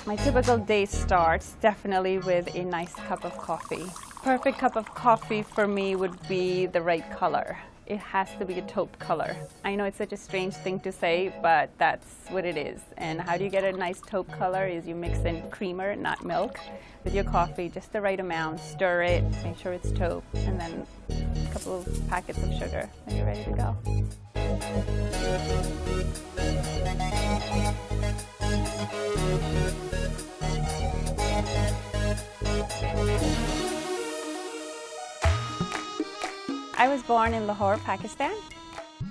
My typical day starts definitely with a nice cup of coffee. Perfect cup of coffee for me would be the right color. It has to be a taupe color. I know it's such a strange thing to say, but that's what it is. And how do you get a nice taupe color is you mix in creamer, not milk, with your coffee, just the right amount, stir it, make sure it's taupe, and then a couple of packets of sugar, and you're ready to go. I was born in Lahore, Pakistan.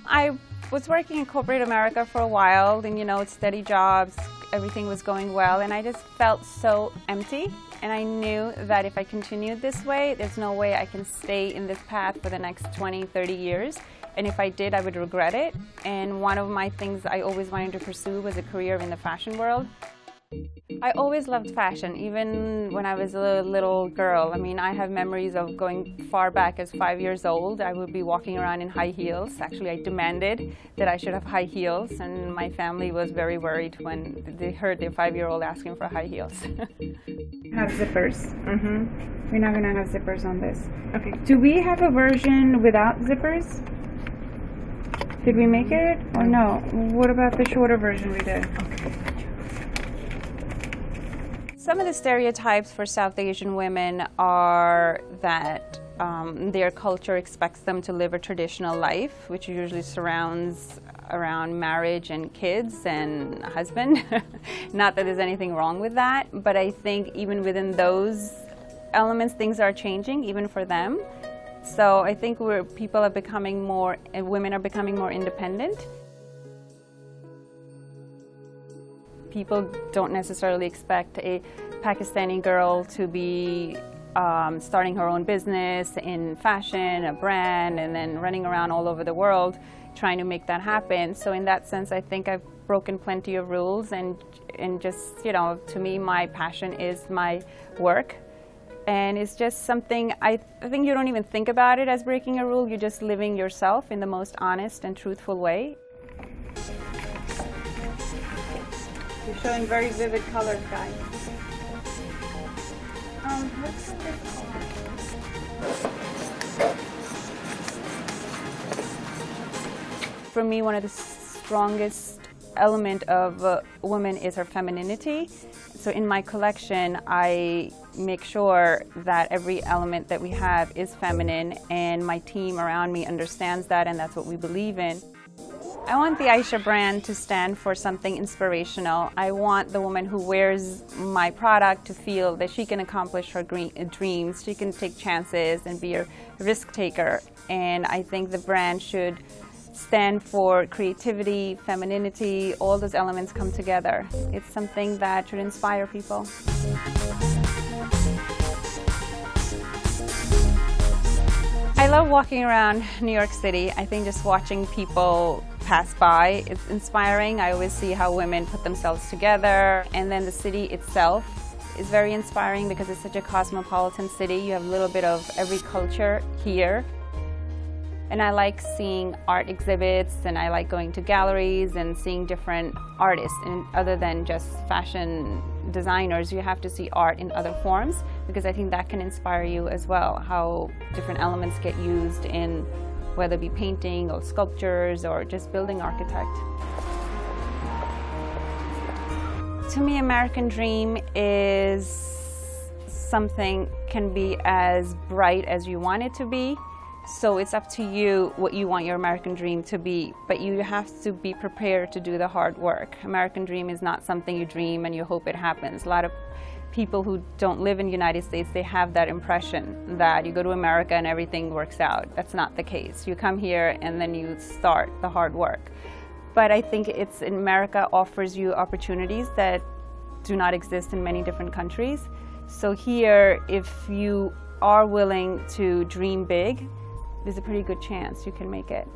I was working in corporate America for a while, and it's steady jobs, everything was going well, and I just felt so empty. And I knew that if I continued this way, there's no way I can stay in this path for the next 20, 30 years. And if I did, I would regret it. And one of my things I always wanted to pursue was a career in the fashion world. I always loved fashion, even when I was a little girl. I mean, I have memories of going far back as 5 years old. I would be walking around in high heels. Actually, I demanded that I should have high heels, and my family was very worried when they heard their 5-year-old asking for high heels. Have zippers. We're not going to have zippers on this. Okay. Do we have a version without zippers? Did we make it or no? What about the shorter version we did? Okay. Some of the stereotypes for South Asian women are that their culture expects them to live a traditional life, which usually surrounds around marriage and kids and a husband. Not that there's anything wrong with that, but I think even within those elements, things are changing, even for them. So I think women are becoming more independent. People don't necessarily expect a Pakistani girl to be starting her own business in fashion, a brand, and then running around all over the world trying to make that happen. So in that sense, I think I've broken plenty of rules, and just, to me, my passion is my work. And it's just something, I think you don't even think about it as breaking a rule, you're just living yourself in the most honest and truthful way. You're showing very vivid colors, guys. What's this color? For me, one of the strongest element of a woman is her femininity. So in my collection, I make sure that every element that we have is feminine, and my team around me understands that, and that's what we believe in. I want the Aysha brand to stand for something inspirational. I want the woman who wears my product to feel that she can accomplish her dreams, she can take chances and be a risk taker. And I think the brand should stand for creativity, femininity, all those elements come together. It's something that should inspire people. I love walking around New York City. I think just watching people pass by, it's inspiring. I always see how women put themselves together, and then the city itself is very inspiring because it's such a cosmopolitan city. You have a little bit of every culture here. And I like seeing art exhibits, and I like going to galleries and seeing different artists. And other than just fashion designers, you have to see art in other forms, because I think that can inspire you as well, how different elements get used in whether it be painting or sculptures or just building architect. To me, American Dream is something can be as bright as you want it to be. So it's up to you what you want your American Dream to be, but you have to be prepared to do the hard work. American Dream is not something you dream and you hope it happens. A lot of people who don't live in the United States, they have that impression that you go to America and everything works out. That's not the case. You come here and then you start the hard work. But I think America offers you opportunities that do not exist in many different countries. So here, if you are willing to dream big, there's a pretty good chance you can make it.